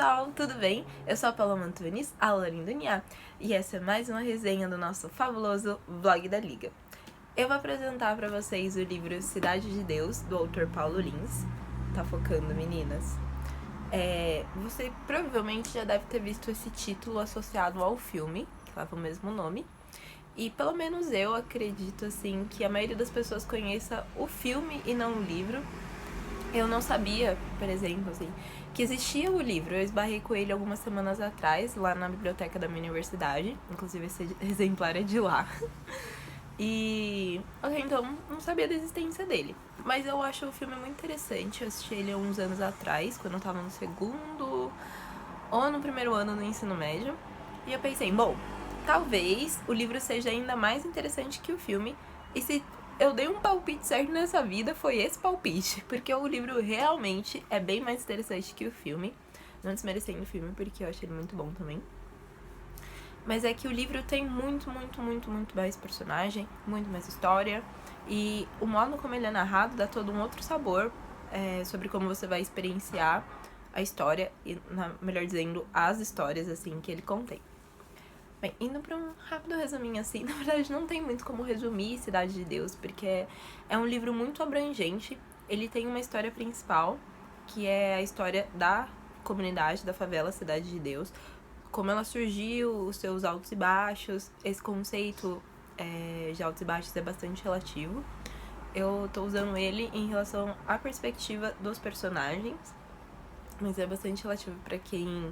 pessoal, tudo bem? Eu sou a Paula Antunes, a Lorinda Nia, e essa é mais uma resenha do nosso fabuloso Vlog da Liga. Eu vou apresentar para vocês o livro Cidade de Deus, do autor Paulo Lins. Tá focando, meninas? Você provavelmente já deve ter visto esse título associado ao filme, que leva o mesmo nome. E pelo menos eu acredito, assim, que a maioria das pessoas conheça o filme e não o livro. Eu não sabia, por exemplo, assim, que existia o livro. Eu esbarrei com ele algumas semanas atrás, lá na biblioteca da minha universidade. Inclusive, esse exemplar é de lá. E então, não sabia da existência dele. Mas eu acho o filme muito interessante. Eu assisti ele há uns anos atrás, quando eu tava no segundo ou no primeiro ano do ensino médio. E eu pensei, bom, talvez o livro seja ainda mais interessante que o filme. E se eu dei um palpite certo nessa vida, foi esse palpite. Porque o livro realmente é bem mais interessante que o filme. Não desmerecendo o filme, porque eu achei ele muito bom também. Mas é que o livro tem muito mais personagem, muito mais história. E o modo como ele é narrado dá todo um outro sabor sobre como você vai experienciar a história. E, melhor dizendo, as histórias, assim, que ele contém. Bem, indo pra um rápido resuminho assim, na verdade não tem muito como resumir Cidade de Deus, porque é um livro muito abrangente. Ele tem uma história principal, que é a história da comunidade, da favela Cidade de Deus, como ela surgiu, os seus altos e baixos. Esse conceito de altos e baixos é bastante relativo. Eu tô usando ele em relação à perspectiva dos personagens, mas é bastante relativo pra quem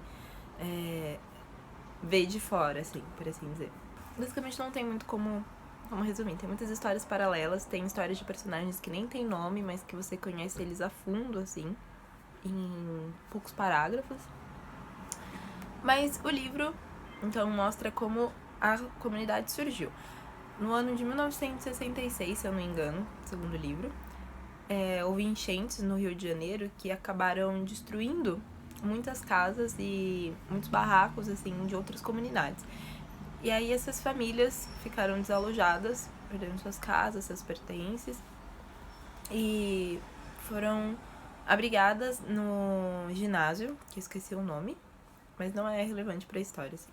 vê de fora, assim, por assim dizer. Basicamente não tem muito como resumir. Tem muitas histórias paralelas, tem histórias de personagens que nem tem nome, mas que você conhece eles a fundo, assim, em poucos parágrafos. Mas o livro, então, mostra como a comunidade surgiu. No ano de 1966, se eu não me engano, segundo o livro, houve enchentes no Rio de Janeiro que acabaram destruindo muitas casas e muitos barracos, assim, de outras comunidades. E aí essas famílias ficaram desalojadas, perdendo suas casas, seus pertences, e foram abrigadas no ginásio, que eu esqueci o nome, mas não é relevante para a história, assim.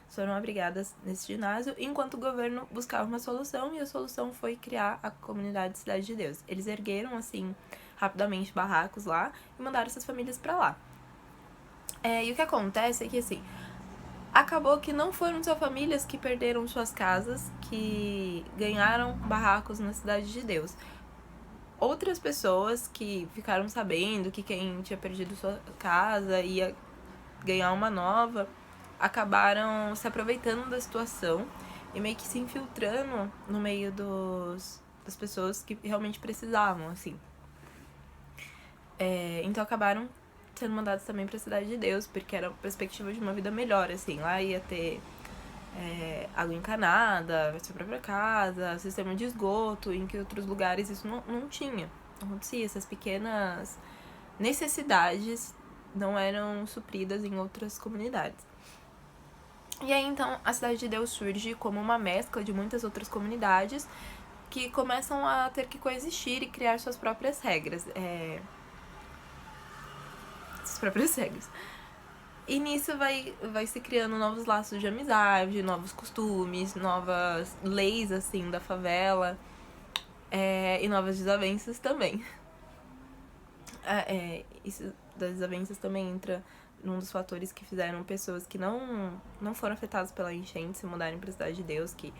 Foram abrigadas nesse ginásio, enquanto o governo buscava uma solução, e a solução foi criar a comunidade Cidade de Deus. Eles ergueram, assim, rapidamente barracos lá e mandaram essas famílias para lá. E o que acontece é que, assim, acabou que não foram só famílias que perderam suas casas, que ganharam barracos na Cidade de Deus. Outras pessoas que ficaram sabendo que quem tinha perdido sua casa ia ganhar uma nova, acabaram se aproveitando da situação e meio que se infiltrando no meio das pessoas que realmente precisavam, assim. Então acabaram sendo mandados também pra Cidade de Deus, porque era a perspectiva de uma vida melhor, assim. Lá ia ter água encanada, sua própria casa, sistema de esgoto, em que outros lugares isso não tinha. Não acontecia. Essas pequenas necessidades não eram supridas em outras comunidades. E aí, então, a Cidade de Deus surge como uma mescla de muitas outras comunidades que começam a ter que coexistir e criar suas próprias regras. E nisso vai se criando novos laços de amizade, novos costumes, novas leis, assim, da favela, e novas desavenças também. Isso das desavenças também entra num dos fatores que fizeram pessoas que não foram afetadas pela enchente se mudarem pra Cidade de Deus, que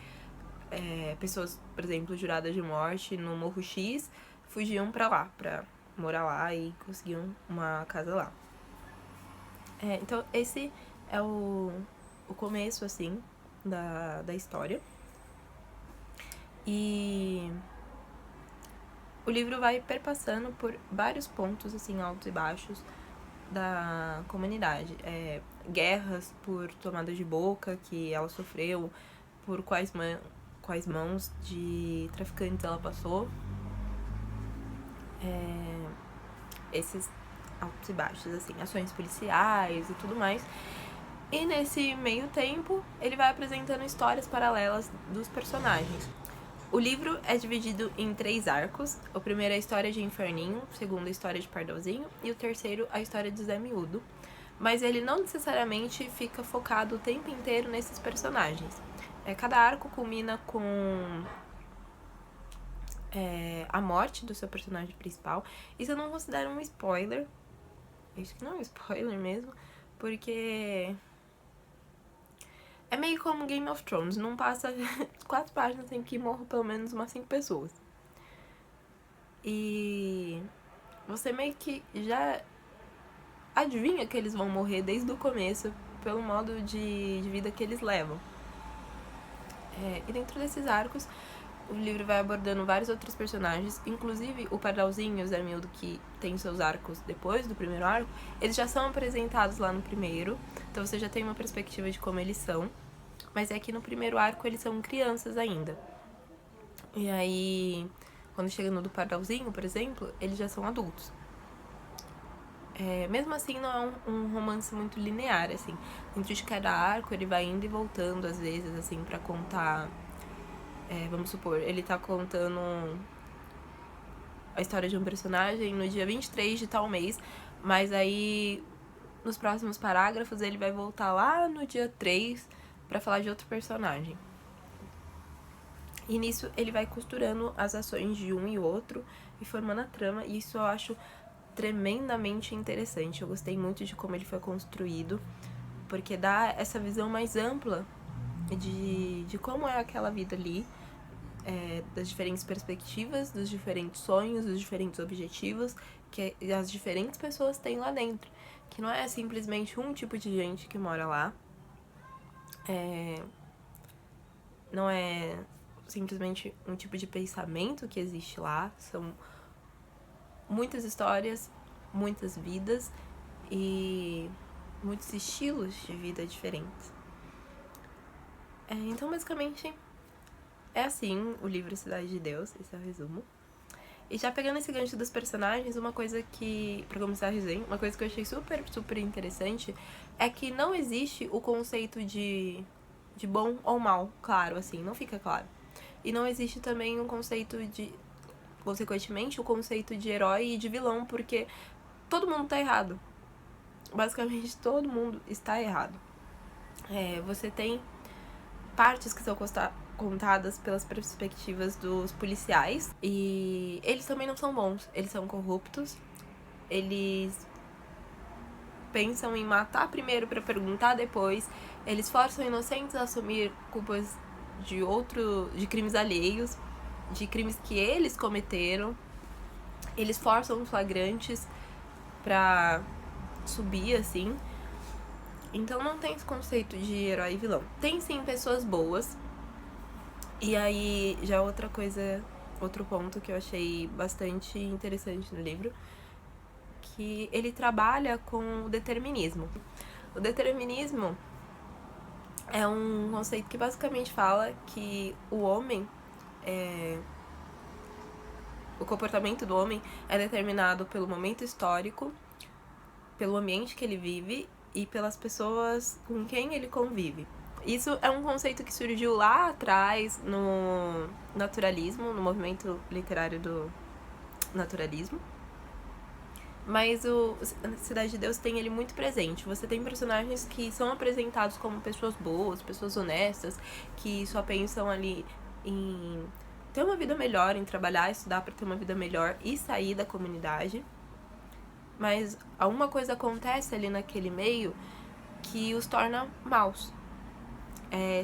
pessoas, por exemplo, juradas de morte no Morro X, fugiam pra lá, pra morar lá e conseguiam uma casa lá. Então, esse é o começo, assim, da história. E o livro vai perpassando por vários pontos, assim, altos e baixos da comunidade. Guerras por tomada de boca que ela sofreu, por quais mãos de traficantes ela passou. Esses altos e baixos, assim, ações policiais e tudo mais. E nesse meio tempo, ele vai apresentando histórias paralelas dos personagens. O livro é dividido em 3 arcos. O primeiro é a história de Inferninho, o segundo a história de Pardalzinho e o terceiro a história de Zé Miúdo. mas ele não necessariamente fica focado o tempo inteiro nesses personagens. Cada arco culmina com a morte do seu personagem principal. Isso eu não considero um spoiler. Acho que não é um spoiler mesmo, porque é meio como Game of Thrones. Não passa 4 páginas sem que morram pelo menos umas 5 pessoas. E você meio que já adivinha que eles vão morrer desde o começo, pelo modo de vida que eles levam. E dentro desses arcos, o livro vai abordando vários outros personagens, inclusive o Pardalzinho e o Zermildo, que tem seus arcos depois do primeiro arco, eles já são apresentados lá no primeiro, então você já tem uma perspectiva de como eles são, mas é que no primeiro arco eles são crianças ainda. E aí, quando chega no do Pardalzinho, por exemplo, eles já são adultos. Mesmo assim, não é um romance muito linear, assim. Dentro de cada arco, ele vai indo e voltando, às vezes, assim, pra contar... vamos supor, ele tá contando a história de um personagem no dia 23 de tal mês, mas aí, nos próximos parágrafos, ele vai voltar lá no dia 3 pra falar de outro personagem. E nisso, ele vai costurando as ações de um e outro e formando a trama, e isso eu acho tremendamente interessante. Eu gostei muito de como ele foi construído, porque dá essa visão mais ampla de como é aquela vida ali, das diferentes perspectivas, dos diferentes sonhos, dos diferentes objetivos que as diferentes pessoas têm lá dentro. Que não é simplesmente um tipo de gente que mora lá, não é simplesmente um tipo de pensamento que existe lá, são muitas histórias, muitas vidas e muitos estilos de vida diferentes. Então, basicamente, é assim o livro Cidade de Deus, esse é o resumo. E já pegando esse gancho dos personagens, uma coisa que, pra começar a resenha, uma coisa que eu achei super, super interessante é que não existe o conceito de bom ou mal, claro, assim, não fica claro. E não existe também um conceito de, consequentemente, o conceito de herói e de vilão, porque todo mundo tá errado. Basicamente, todo mundo está errado. Você tem partes que são contadas pelas perspectivas dos policiais, e eles também não são bons, eles são corruptos, eles pensam em matar primeiro para perguntar depois, eles forçam inocentes a assumir culpas de crimes alheios, de crimes que eles cometeram, eles forçam flagrantes pra subir, assim. Então não tem esse conceito de herói e vilão. Tem sim pessoas boas. E aí, já outra coisa, outro ponto que eu achei bastante interessante no livro, que ele trabalha com o determinismo. O determinismo é um conceito que basicamente fala que o homem, o comportamento do homem é determinado pelo momento histórico, pelo ambiente que ele vive e pelas pessoas com quem ele convive. Isso é um conceito que surgiu lá atrás no naturalismo, no movimento literário do naturalismo. Mas o Cidade de Deus tem ele muito presente. Você tem personagens que são apresentados como pessoas boas, pessoas honestas, que só pensam ali em ter uma vida melhor, em trabalhar, estudar para ter uma vida melhor e sair da comunidade. Mas alguma coisa acontece ali naquele meio que os torna maus.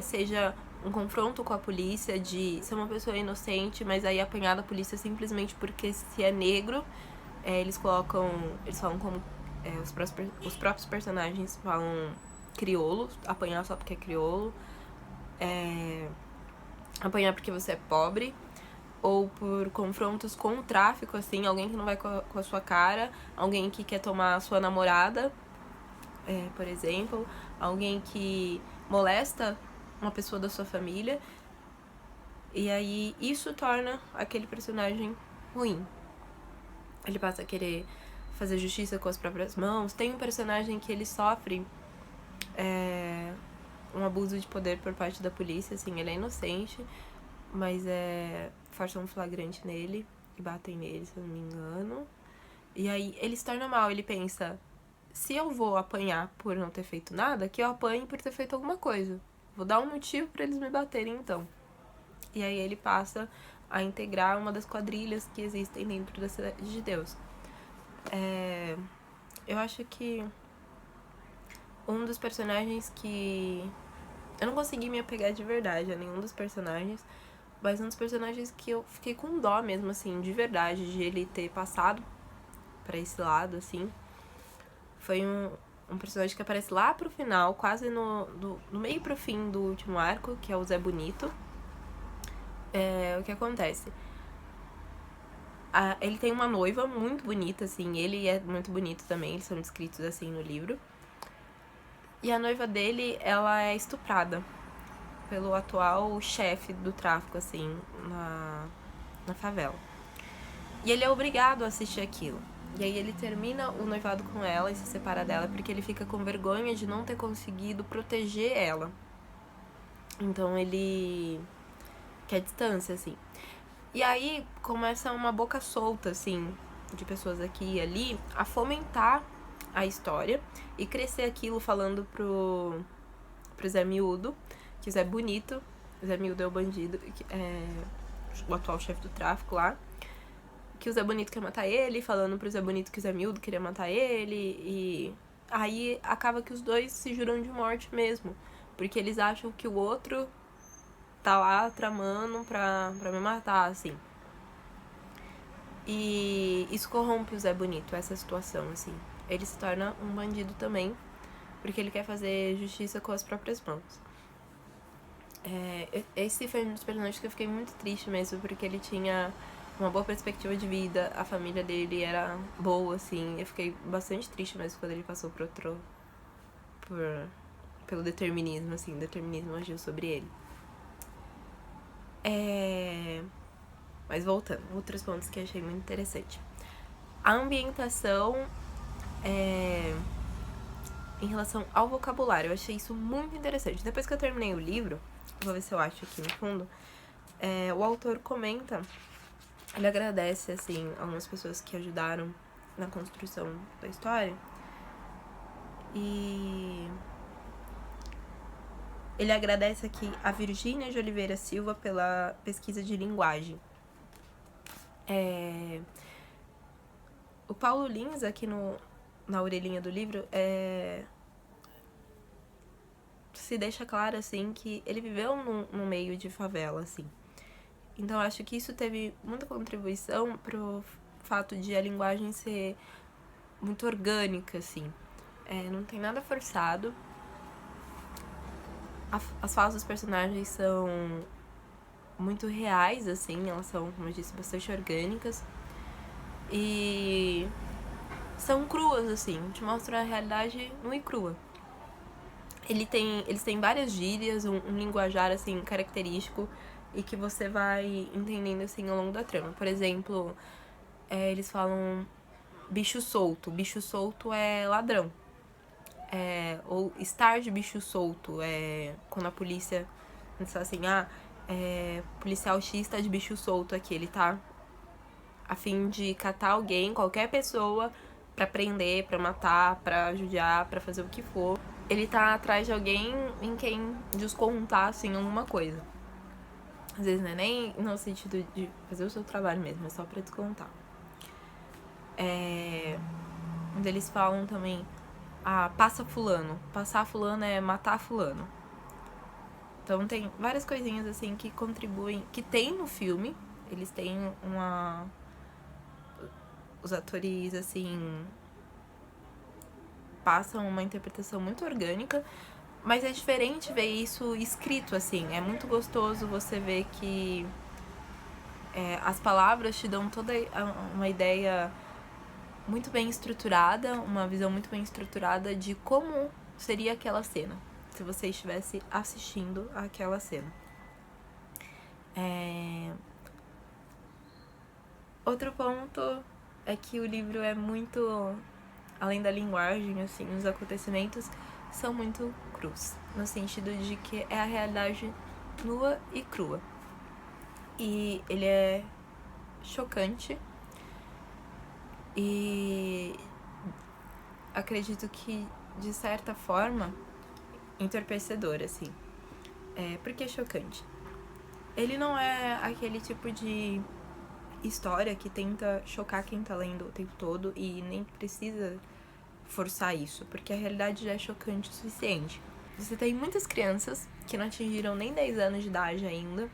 Seja um confronto com a polícia, de ser uma pessoa inocente, mas aí apanhar da polícia simplesmente porque se é negro, eles falam como os próprios personagens falam crioulo, apanhar só porque é crioulo, apanhar porque você é pobre, ou por confrontos com o tráfico, assim, alguém que não vai com a sua cara, alguém que quer tomar a sua namorada, por exemplo, alguém que molesta uma pessoa da sua família, e aí isso torna aquele personagem ruim. Ele passa a querer fazer justiça com as próprias mãos. Tem um personagem que ele sofre um abuso de poder por parte da polícia, assim, ele é inocente, mas forçam um flagrante nele e batem nele, se eu não me engano. E aí ele se torna mal, ele pensa, se eu vou apanhar por não ter feito nada, que eu apanhe por ter feito alguma coisa. Vou dar um motivo pra eles me baterem, então. E aí ele passa a integrar uma das quadrilhas que existem dentro da Cidade de Deus. Eu acho que um dos personagens que... Eu não consegui me apegar de verdade a nenhum dos personagens, mas um dos personagens que eu fiquei com dó mesmo, assim, de verdade, de ele ter passado pra esse lado, assim, foi um personagem que aparece lá pro final, quase no meio pro fim do último arco, que é o Zé Bonito. O que acontece? Ele tem uma noiva muito bonita, assim, ele é muito bonito também, eles são descritos assim no livro. E a noiva dele, ela é estuprada pelo atual chefe do tráfico, assim, na favela. E ele é obrigado a assistir aquilo. E aí ele termina o noivado com ela e se separa dela porque ele fica com vergonha de não ter conseguido proteger ela. Então ele quer distância, assim. E aí começa uma boca solta, assim, de pessoas aqui e ali a fomentar a história e crescer aquilo falando pro Zé Miúdo, que o Zé Bonito, o Zé Miúdo é o bandido, o atual chefe do tráfico lá, que o Zé Bonito quer matar ele, falando pro Zé Bonito que o Zé Miúdo queria matar ele, e aí acaba que os dois se juram de morte mesmo, porque eles acham que o outro tá lá tramando pra me matar, assim. E isso corrompe o Zé Bonito, essa situação, assim. Ele se torna um bandido também, porque ele quer fazer justiça com as próprias mãos. Esse foi um dos personagens que eu fiquei muito triste mesmo, porque ele tinha uma boa perspectiva de vida, a família dele era boa, assim. Eu fiquei bastante triste mesmo quando ele passou pelo determinismo, assim. O determinismo agiu sobre ele. Mas voltando, outros pontos que eu achei muito interessante. A ambientação em relação ao vocabulário, eu achei isso muito interessante. Depois que eu terminei o livro, vou ver se eu acho aqui no fundo, o autor comenta, ele agradece, assim, algumas pessoas que ajudaram na construção da história. E ele agradece aqui a Virgínia de Oliveira Silva pela pesquisa de linguagem. O Paulo Lins, aqui na orelhinha do livro, se deixa claro, assim, que ele viveu no meio de favela, assim. Então, acho que isso teve muita contribuição pro fato de a linguagem ser muito orgânica, assim. Não tem nada forçado. As falas dos personagens são muito reais, assim. Elas são, como eu disse, bastante orgânicas. E são cruas, assim. Te mostram a realidade nua e crua. Eles têm várias gírias, um linguajar, assim, característico e que você vai entendendo, assim, ao longo da trama. Por exemplo, eles falam bicho solto. Bicho solto é ladrão. Ou estar de bicho solto é quando a polícia diz assim, policial X tá de bicho solto aqui, ele tá a fim de catar alguém, qualquer pessoa, pra prender, pra matar, pra judiar, pra fazer o que for. Ele tá atrás de alguém em quem descontar, assim, alguma coisa. Às vezes não é nem no sentido de fazer o seu trabalho mesmo, é só pra descontar. Onde eles falam também, passa fulano. Passar fulano é matar fulano. Então tem várias coisinhas, assim, que contribuem, que tem no filme. Eles têm os atores, assim, passam uma interpretação muito orgânica, mas é diferente ver isso escrito, assim. É muito gostoso você ver que as palavras te dão toda uma ideia muito bem estruturada, uma visão muito bem estruturada de como seria aquela cena, se você estivesse assistindo aquela cena. Outro ponto é que o livro é muito, além da linguagem, assim, os acontecimentos são muito crus, no sentido de que é a realidade nua e crua. E ele é chocante e acredito que, de certa forma, entorpecedor, assim. Porque é chocante. Ele não é aquele tipo de história que tenta chocar quem tá lendo o tempo todo e nem precisa forçar isso, porque a realidade já é chocante o suficiente. Você tem muitas crianças que não atingiram nem 10 anos de idade ainda,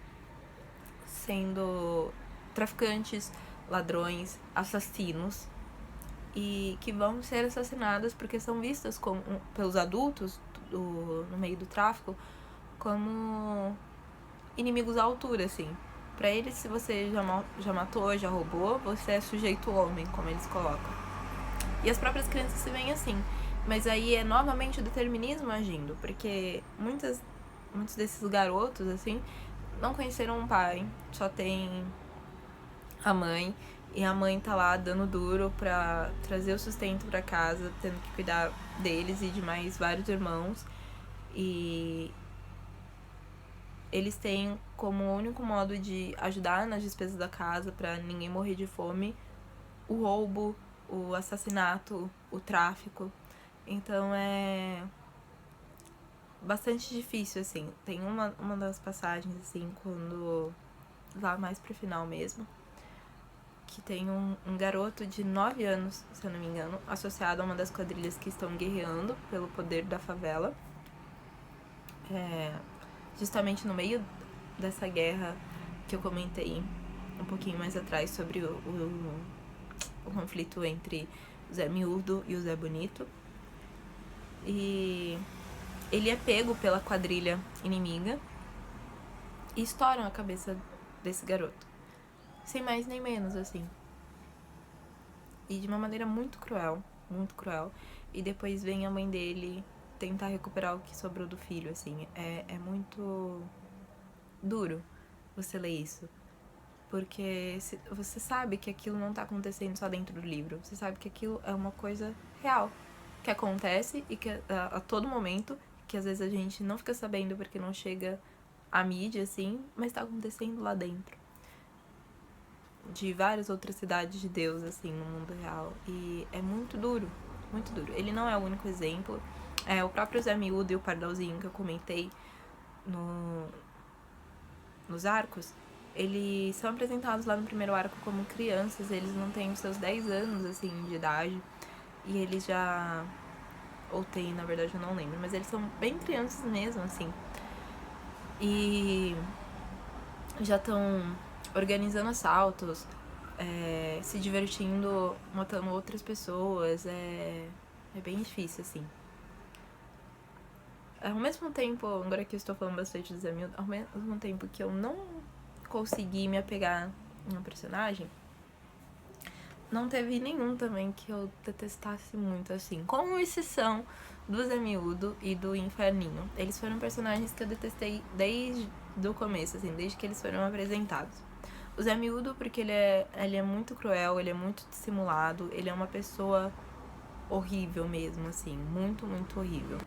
sendo traficantes, ladrões, assassinos, e que vão ser assassinadas porque são vistas como, pelos adultos no meio do tráfico como inimigos à altura, assim. Pra eles, se você já matou, já roubou, você é sujeito homem, como eles colocam. E as próprias crianças se veem assim. Mas aí é novamente o determinismo agindo, porque muitos desses garotos, assim, não conheceram um pai, só tem a mãe, e a mãe tá lá dando duro pra trazer o sustento pra casa, tendo que cuidar deles e de mais vários irmãos. E eles têm como único modo de ajudar nas despesas da casa pra ninguém morrer de fome o roubo, o assassinato, o tráfico. Então é bastante difícil, assim. Tem uma das passagens, assim, quando... lá mais pro final mesmo, que tem um garoto de 9 anos, se eu não me engano, associado a uma das quadrilhas que estão guerreando pelo poder da favela. Justamente no meio dessa guerra que eu comentei um pouquinho mais atrás sobre o conflito entre o Zé Miúdo e o Zé Bonito. E ele é pego pela quadrilha inimiga e estouram a cabeça desse garoto. Sem mais nem menos, assim. E de uma maneira muito cruel, muito cruel. E depois vem a mãe dele tentar recuperar o que sobrou do filho, assim. É muito duro você ler isso. Porque você sabe que aquilo não tá acontecendo só dentro do livro. Você sabe que aquilo é uma coisa real. Que acontece e que a todo momento, que às vezes a gente não fica sabendo porque não chega à mídia, assim, mas tá acontecendo lá dentro. De várias outras cidades de Deus, assim, no mundo real. E é muito duro, muito duro. Ele não é o único exemplo. O próprio Zé Miúdo e o Pardalzinho que eu comentei nos arcos, eles são apresentados lá no primeiro arco como crianças. Eles não têm os seus 10 anos, assim, de idade. E eles já... ou tem, na verdade, eu não lembro. Mas eles são bem crianças mesmo, assim. E já estão organizando assaltos, se divertindo, matando outras pessoas. É bem difícil, assim. Ao mesmo tempo, agora que eu estou falando bastante do Zé Milton, ao mesmo tempo que eu não consegui me apegar em um personagem, não teve nenhum também que eu detestasse muito, assim. Com exceção do Zé Miúdo e do Inferninho. Eles foram personagens que eu detestei desde o começo, assim, desde que eles foram apresentados. O Zé Miúdo, porque ele é muito cruel, ele é muito dissimulado, ele é uma pessoa horrível mesmo, assim, muito, muito horrível.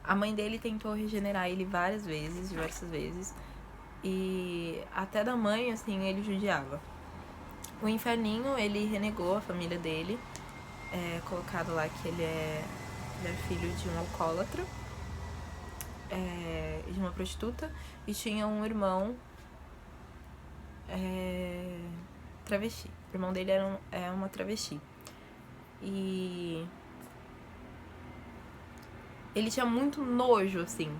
A mãe dele tentou regenerar ele diversas vezes, e até da mãe, assim, ele judiava. O Inferninho, ele renegou a família dele, colocado lá que ele é filho de um alcoólatra, de uma prostituta, e tinha um irmão travesti. O irmão dele é uma travesti. E ele tinha muito nojo, assim,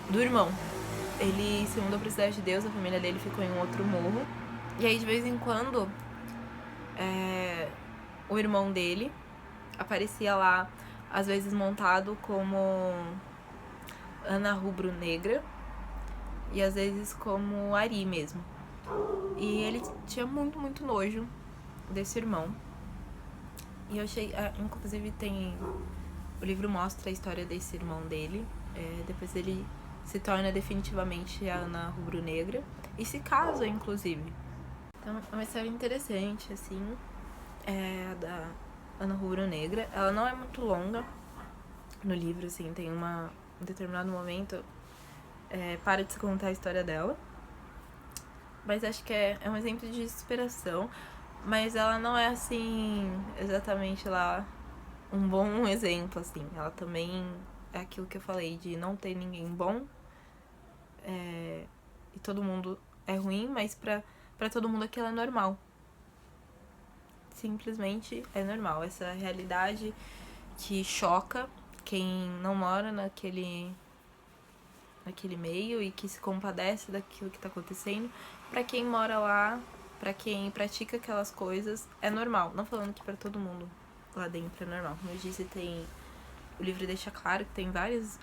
do irmão. Ele se mudou pra Cidade de Deus, a família dele ficou em um outro morro. E aí, de vez em quando, o irmão dele aparecia lá, às vezes montado como Ana Rubro-Negra e às vezes como Ari mesmo. E ele tinha muito, muito nojo desse irmão. E eu achei... inclusive o livro mostra a história desse irmão dele. Depois ele se torna definitivamente a Ana Rubro-Negra e se casa, inclusive. Então é uma história interessante, assim, da Ana Rubro-Negra. Ela não é muito longa no livro, assim, tem um determinado momento para de se contar a história dela. Mas acho que é um exemplo de superação. mas ela não é assim, exatamente lá, um bom exemplo, assim. Ela também é aquilo que eu falei, de não ter ninguém bom, e todo mundo é ruim, mas pra todo mundo aquilo é normal. Simplesmente é normal. Essa realidade que choca quem não mora naquele meio e que se compadece daquilo que tá acontecendo. Pra quem mora lá, pra quem pratica aquelas coisas, é normal. Não falando que pra todo mundo lá dentro é normal. Como eu disse, o livro deixa claro que tem várias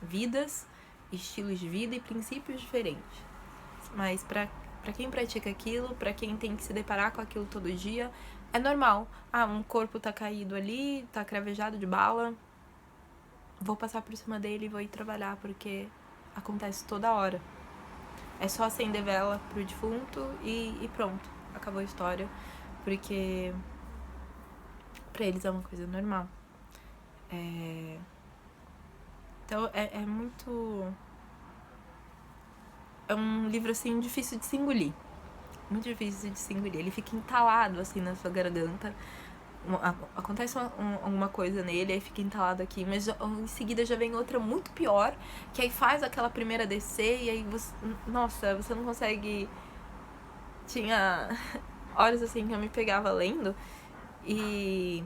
vidas, estilos de vida e princípios diferentes. Mas pra quem pratica aquilo, pra quem tem que se deparar com aquilo todo dia, é normal. Ah, um corpo tá caído ali, tá cravejado de bala, vou passar por cima dele e vou ir trabalhar, porque acontece toda hora. É só acender vela pro defunto e pronto, acabou a história, porque pra eles é uma coisa normal. Então é muito... É um livro, assim, difícil de se engolir. Muito difícil de se engolir. Ele fica entalado, assim, na sua garganta. Acontece alguma coisa nele, aí fica entalado aqui, mas em seguida já vem outra muito pior, que aí faz aquela primeira descer e aí você... Nossa, você não consegue... Tinha horas, assim, que eu me pegava lendo e...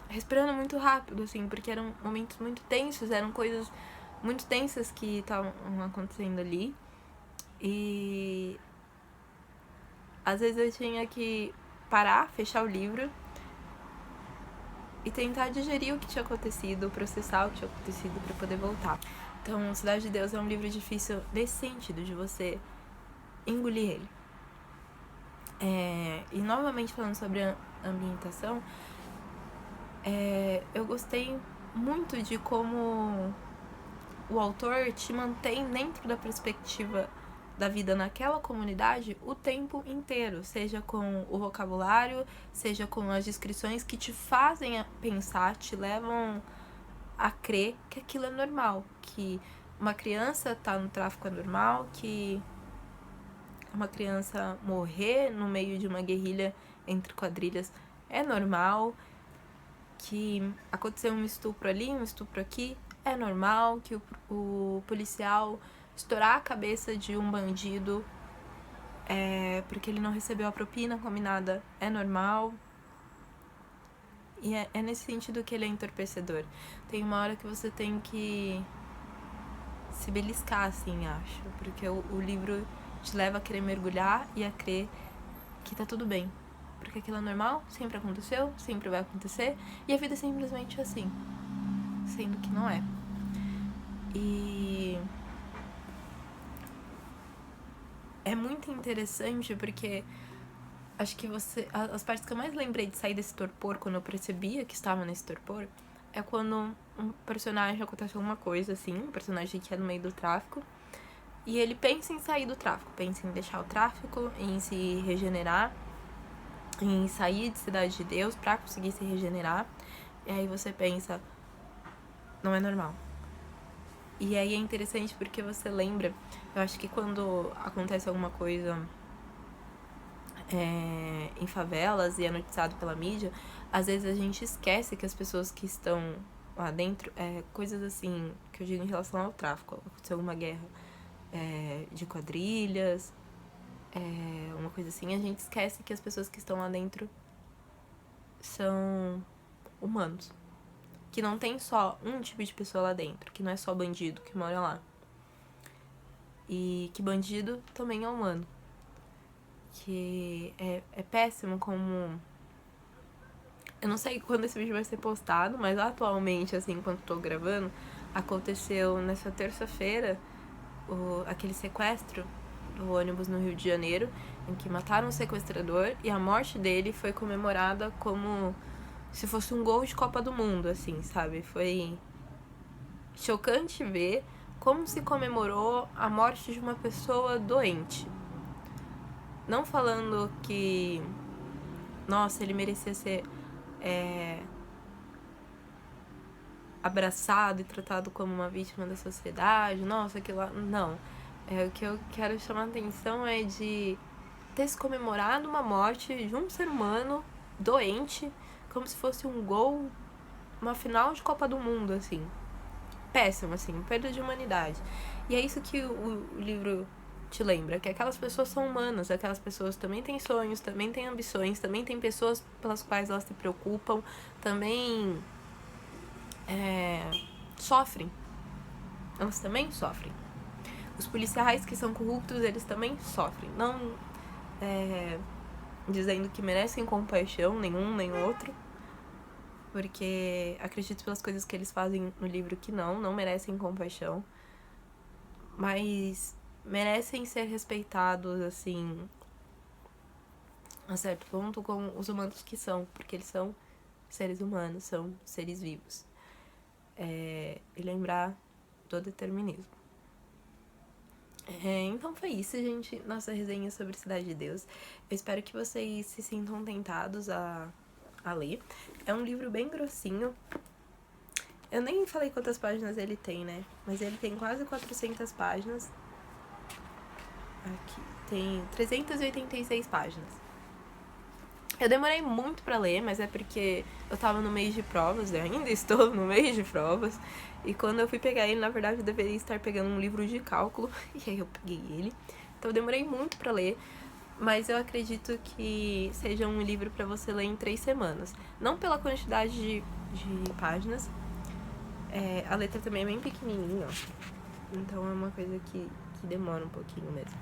respirando muito rápido, assim, porque eram momentos muito tensos, eram coisas muito tensas que estavam acontecendo ali. E às vezes eu tinha que parar, fechar o livro e tentar digerir o que tinha acontecido, processar o que tinha acontecido pra poder voltar. Então, Cidade de Deus é um livro difícil nesse sentido, de você engolir ele. E novamente falando sobre a ambientação, eu gostei muito de como o autor te mantém dentro da perspectiva da vida naquela comunidade o tempo inteiro, seja com o vocabulário, seja com as descrições que te fazem pensar, te levam a crer que aquilo é normal, que uma criança tá no tráfico é normal, que uma criança morrer no meio de uma guerrilha entre quadrilhas é normal, que aconteceu um estupro ali, um estupro aqui, é normal, que o policial estourar a cabeça de um bandido porque ele não recebeu a propina combinada, é normal. E é nesse sentido que ele é entorpecedor. Tem uma hora que você tem que se beliscar, assim, acho. Porque o livro te leva a querer mergulhar e a crer que tá tudo bem. Porque aquilo é normal, sempre aconteceu, sempre vai acontecer. E a vida é simplesmente assim. Sendo que não é. E é muito interessante porque acho que as partes que eu mais lembrei de sair desse torpor, quando eu percebia que estava nesse torpor, é quando um personagem acontece alguma coisa, assim, um personagem que é no meio do tráfico, e ele pensa em sair do tráfico, pensa em deixar o tráfico, em se regenerar, em sair de Cidade de Deus pra conseguir se regenerar, e aí você pensa, não é normal. E aí é interessante porque você lembra, eu acho que quando acontece alguma coisa em favelas e é noticiado pela mídia, às vezes a gente esquece que as pessoas que estão lá dentro, coisas assim, que eu digo em relação ao tráfico, aconteceu alguma guerra de quadrilhas, uma coisa assim, a gente esquece que as pessoas que estão lá dentro são humanos. Que não tem só um tipo de pessoa lá dentro, que não é só bandido que mora lá. E que bandido também é humano. Que é péssimo como... Eu não sei quando esse vídeo vai ser postado, mas atualmente, assim, enquanto tô gravando, aconteceu nessa terça-feira aquele sequestro do ônibus no Rio de Janeiro, em que mataram um sequestrador e a morte dele foi comemorada como se fosse um gol de Copa do Mundo, assim, sabe? Foi chocante ver como se comemorou a morte de uma pessoa doente. Não falando que, nossa, ele merecia ser abraçado e tratado como uma vítima da sociedade, nossa, aquilo lá... Não. O que eu quero chamar a atenção é de ter se comemorado uma morte de um ser humano doente, como se fosse um gol, uma final de Copa do Mundo, assim. Péssimo, assim, perda de humanidade. E é isso que o livro te lembra, que aquelas pessoas são humanas, aquelas pessoas também têm sonhos, também têm ambições, também têm pessoas pelas quais elas se preocupam, também sofrem. Elas também sofrem. Os policiais que são corruptos, eles também sofrem. Não dizendo que merecem compaixão, nenhum nem outro, porque acredito pelas coisas que eles fazem no livro que não merecem compaixão, mas merecem ser respeitados, assim, a certo ponto, como os humanos que são, porque eles são seres humanos, são seres vivos. E lembrar do determinismo. Então foi isso, gente, nossa resenha sobre Cidade de Deus. Eu espero que vocês se sintam tentados a ler. É um livro bem grossinho. Eu nem falei quantas páginas ele tem, né? Mas ele tem quase 400 páginas. Aqui, tem 386 páginas. Eu demorei muito pra ler, mas é porque eu tava no mês de provas, eu ainda estou no mês de provas. E quando eu fui pegar ele, na verdade, eu deveria estar pegando um livro de cálculo, e aí eu peguei ele. Então eu demorei muito pra ler, mas eu acredito que seja um livro pra você ler em 3 semanas. Não pela quantidade de páginas, a letra também é bem pequenininha, ó. Então é uma coisa que demora um pouquinho mesmo.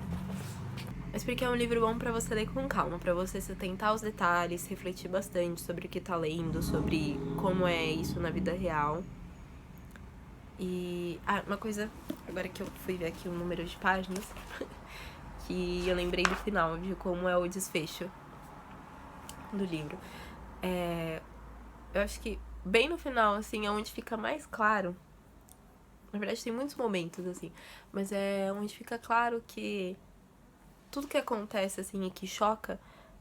Mas porque é um livro bom pra você ler com calma, pra você se atentar aos detalhes, refletir bastante sobre o que tá lendo, sobre como é isso na vida real. E, uma coisa, agora que eu fui ver aqui o número de páginas, que eu lembrei do final, de como é o desfecho do livro. Eu acho que bem no final, assim, é onde fica mais claro. Na verdade, tem muitos momentos, assim, mas é onde fica claro que tudo que acontece, assim, e que choca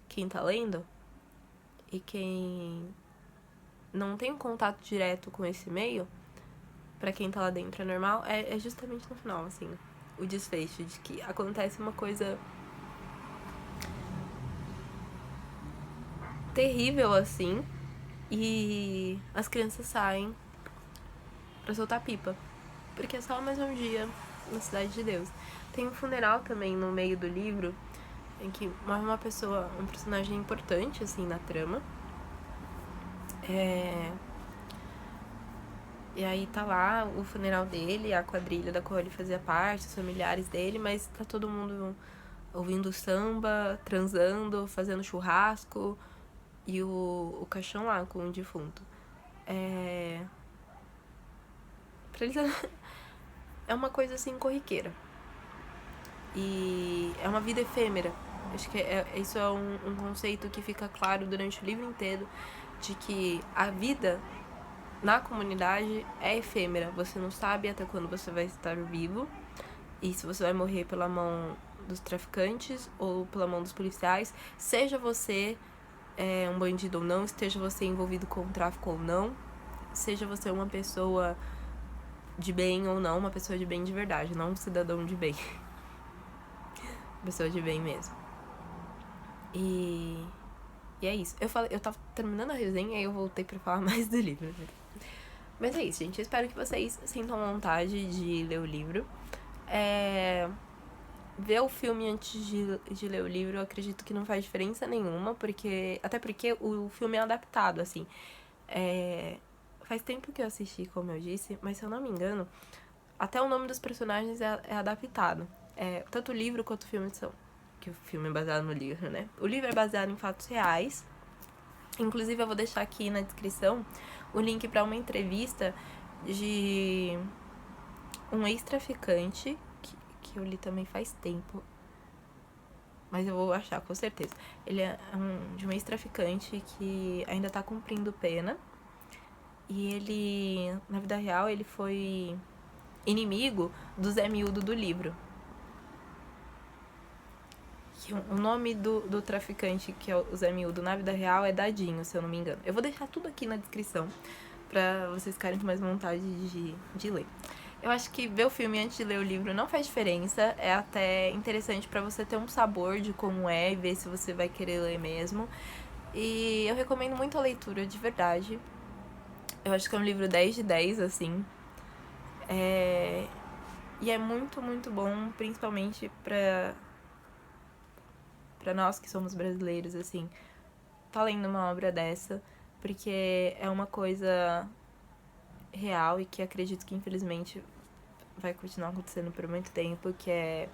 quem tá lendo e quem não tem um contato direto com esse meio, pra quem tá lá dentro é normal, é justamente no final, assim, o desfecho de que acontece uma coisa terrível, assim, e as crianças saem pra soltar pipa, porque é só mais um dia na Cidade de Deus. Tem um funeral também no meio do livro, em que morre uma pessoa, um personagem importante, assim, na trama. E aí tá lá o funeral dele, a quadrilha da qual ele fazia parte, os familiares dele, mas tá todo mundo ouvindo samba, transando, fazendo churrasco, e o caixão lá com o defunto. Pra eles é uma coisa assim corriqueira. E é uma vida efêmera. Acho que isso é um conceito que fica claro durante o livro inteiro, de que a vida na comunidade é efêmera. Você não sabe até quando você vai estar vivo e se você vai morrer pela mão dos traficantes ou pela mão dos policiais, seja você um bandido ou não, esteja você envolvido com o tráfico ou não, seja você uma pessoa de bem ou não, uma pessoa de bem de verdade, não um cidadão de bem. Pessoa de bem mesmo. E é isso. Eu tava terminando a resenha e eu voltei pra falar mais do livro. Mas é isso, gente. Eu espero que vocês sintam vontade de ler o livro. Ver o filme antes de ler o livro, eu acredito que não faz diferença nenhuma, até porque o filme é adaptado, assim. Faz tempo que eu assisti, como eu disse, mas se eu não me engano, até o nome dos personagens é adaptado. Tanto o livro quanto o filme são. Que o filme é baseado no livro, né? O livro é baseado em fatos reais. Inclusive, eu vou deixar aqui na descrição o link para uma entrevista de um ex-traficante, que eu li também faz tempo, mas eu vou achar com certeza. Ele é de um ex-traficante que ainda tá cumprindo pena. E ele, na vida real, ele foi inimigo do Zé Miúdo do livro. O nome do traficante, que é o Zé Miúdo, na vida real, é Dadinho, se eu não me engano. Eu vou deixar tudo aqui na descrição pra vocês ficarem com mais vontade de ler. Eu acho que ver o filme antes de ler o livro não faz diferença. É até interessante pra você ter um sabor de como é e ver se você vai querer ler mesmo. E eu recomendo muito a leitura, de verdade. Eu acho que é um livro 10 de 10, assim. E é muito, muito bom, principalmente pra nós que somos brasileiros, assim, tá lendo uma obra dessa, porque é uma coisa real e que acredito que infelizmente vai continuar acontecendo por muito tempo, que é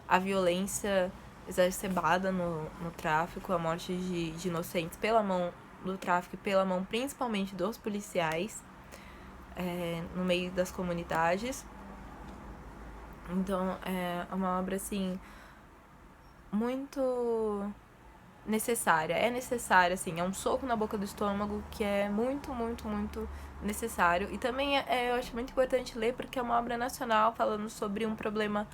a violência exacerbada no tráfico, a morte de inocentes pela mão do tráfico e pela mão principalmente dos policiais no meio das comunidades. Então é uma obra assim muito necessária. É necessária, assim, é um soco na boca do estômago que é muito, muito, muito necessário. E também eu acho muito importante ler porque é uma obra nacional falando sobre um problema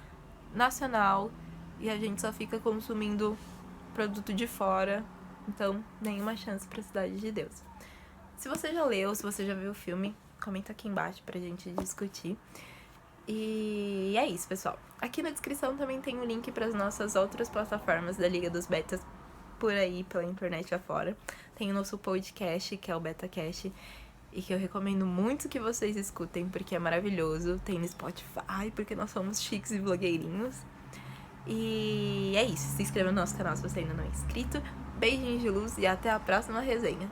nacional e a gente só fica consumindo produto de fora. Então, nenhuma chance pra Cidade de Deus. Se você já leu, se você já viu o filme, comenta aqui embaixo pra gente discutir. E é isso, pessoal. Aqui na descrição também tem o link para as nossas outras plataformas da Liga dos Betas por aí, pela internet afora. Tem o nosso podcast, que é o BetaCast, e que eu recomendo muito que vocês escutem, porque é maravilhoso. Tem no Spotify, porque nós somos chiques e blogueirinhos. E é isso. Se inscreva no nosso canal se você ainda não é inscrito. Beijinhos de luz e até a próxima resenha.